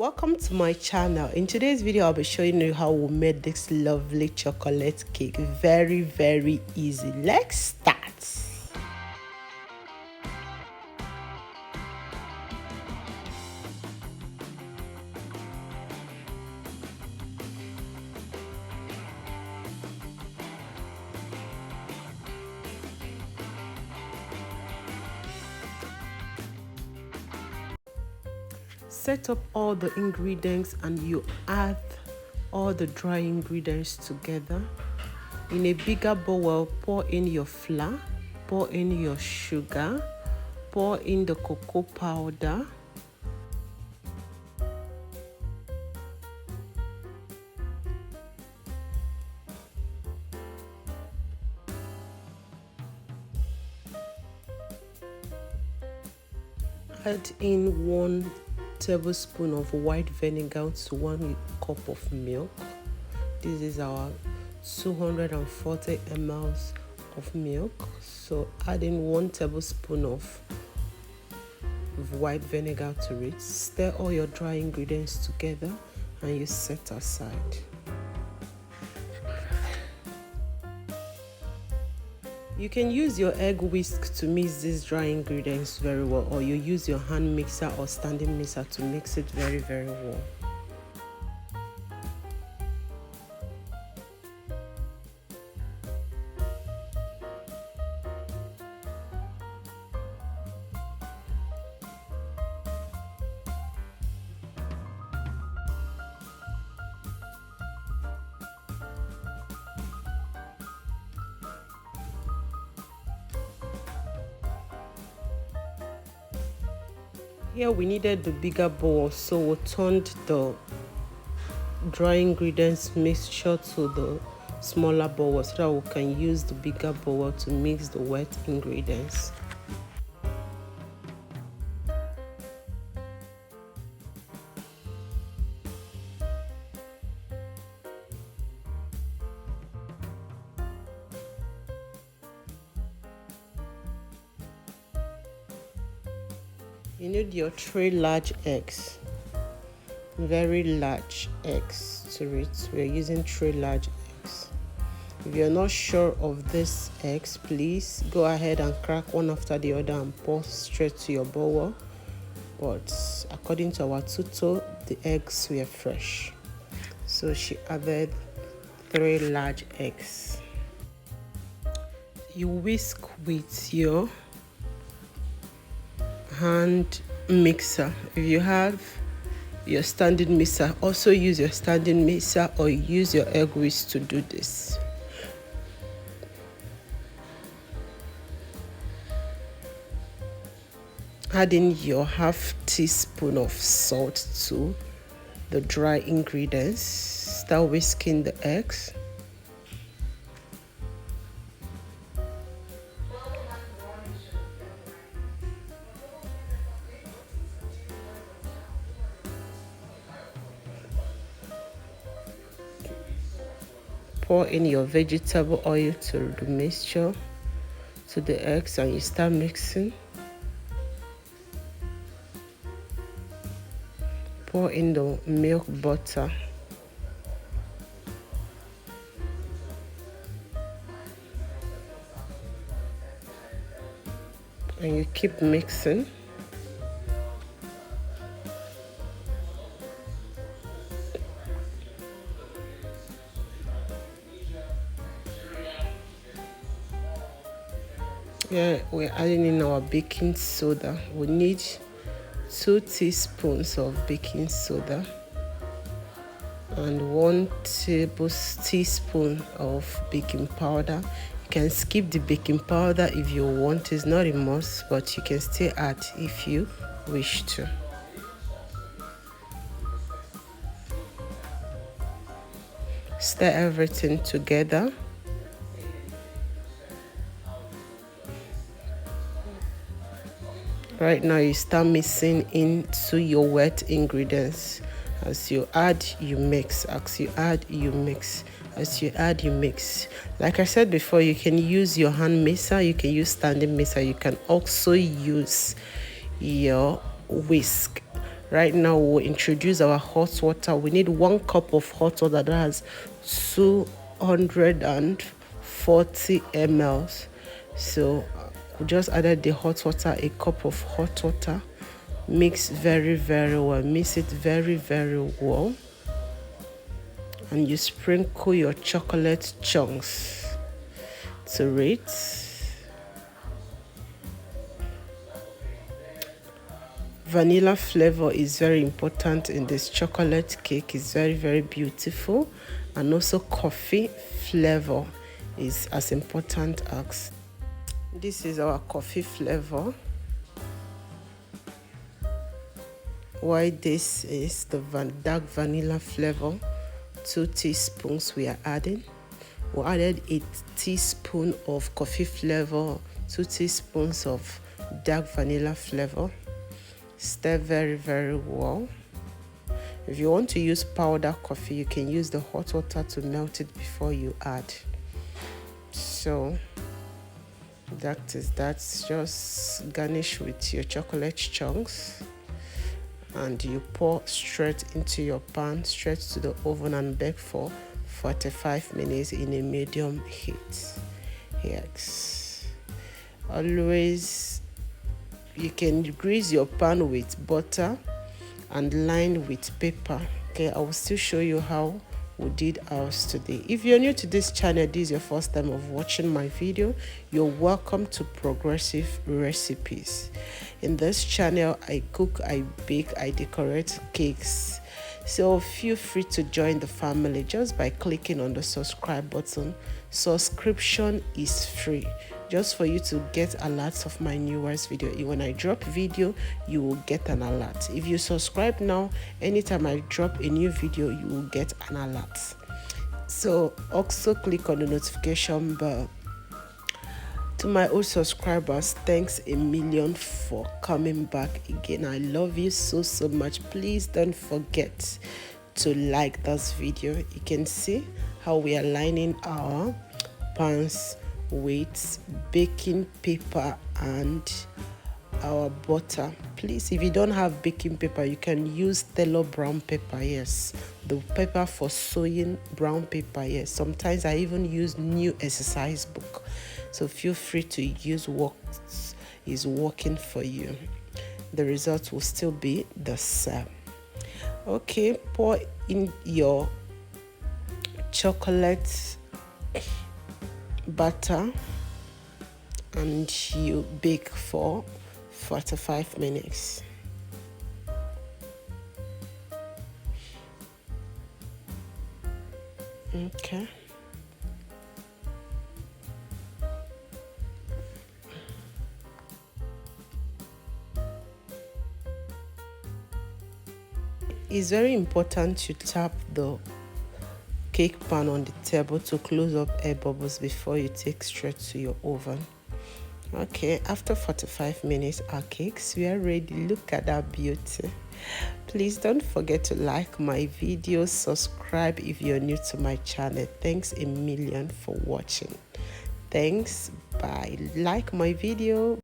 Welcome to my channel. In today's video I'll be showing you how we made this lovely chocolate cake. Very easy. Let's start. Set up all the ingredients and you add all the dry ingredients together. In a bigger bowl, pour in your flour, pour in your sugar, pour in the cocoa powder, add in 1 tablespoon of white vinegar to 1 cup of milk. This is our 240 ml of milk. So add in 1 tablespoon of white vinegar to it. Stir all your dry ingredients together and you set aside. You can use your egg whisk to mix these dry ingredients very well, or you use your hand mixer or standing mixer to mix it very well. Here we needed the bigger bowl, so we turned the dry ingredients mixture to the smaller bowl so that we can use the bigger bowl to mix the wet ingredients. You need your 3 large eggs, very large eggs to it. We're using 3 large eggs. If you're not sure of these eggs, please go ahead and crack one after the other and pour straight to your bowl. But according to our tutor, the eggs were fresh. So she added 3 large eggs. You whisk with your hand mixer. If you have your standing mixer, also use your standing mixer or use your egg whisk to do this. Add in your half teaspoon of salt to the dry ingredients. Start whisking the eggs. Pour in your vegetable oil to the mixture, to the eggs, and you start mixing. Pour in the milk butter. And you keep mixing. Yeah, we're adding in our baking soda. We need 2 teaspoons of baking soda and 1 tablespoon of baking powder. You can skip the baking powder if you want. It's not a must, but you can still add if you wish to. Stir everything together. Right now you start mixing into your wet ingredients. As you add, you mix. As you add, you mix. As you add, you mix. Like I said before, you can use your hand mixer, you can use standing mixer, you can also use your whisk. Right now we'll introduce our hot water. We need 1 cup of hot water that has 240 ml. So we just added the hot water, a cup of hot water. Mix very well, mix it very well, and you sprinkle your chocolate chunks to it. Vanilla flavor is very important in this chocolate cake. It's very beautiful, and also coffee flavor is as important as. This is our coffee flavor, while this is the dark vanilla flavor. 2 teaspoons we are adding. We added 1 teaspoon of coffee flavor, 2 teaspoons of dark vanilla flavor. Stir very well. If you want to use powder coffee, you can use the hot water to melt it before you add. So that's just garnish with your chocolate chunks, and you pour straight into your pan, straight to the oven, and bake for 45 minutes in a medium heat. Yes. Always, you can grease your pan with butter and line with paper. Okay, I will still show you how we did ours today. If you're new to this channel, this is your first time of watching my video, you're welcome to Progressive Recipes. In this channel, I cook, I bake, I decorate cakes. So feel free to join the family just by clicking on the subscribe button. Subscription is free, just for you to get alerts of my newest video. When I drop video, you will get an alert. If you subscribe now, anytime I drop a new video, you will get an alert. So also click on the notification bell. To my old subscribers, thanks a million for coming back again. I love you so much. Please don't forget to like this video. You can see how we are lining our pans with baking paper and our butter. Please, if you don't have baking paper, you can use Tello brown paper. Yes, the paper for sewing, brown paper. Yes, sometimes I even use new exercise book. So feel free to use what is working for you. The result will still be the same. Okay, pour in your chocolate butter and you bake for 45 minutes. Okay. It's very important to tap the cake pan on the table to close up air bubbles before you take straight to your oven. Okay, after 45 minutes, our cakes, we are ready. Look at that beauty. Please don't forget to like my video, subscribe if you're new to my channel. Thanks a million for watching. Thanks, bye. Like my video.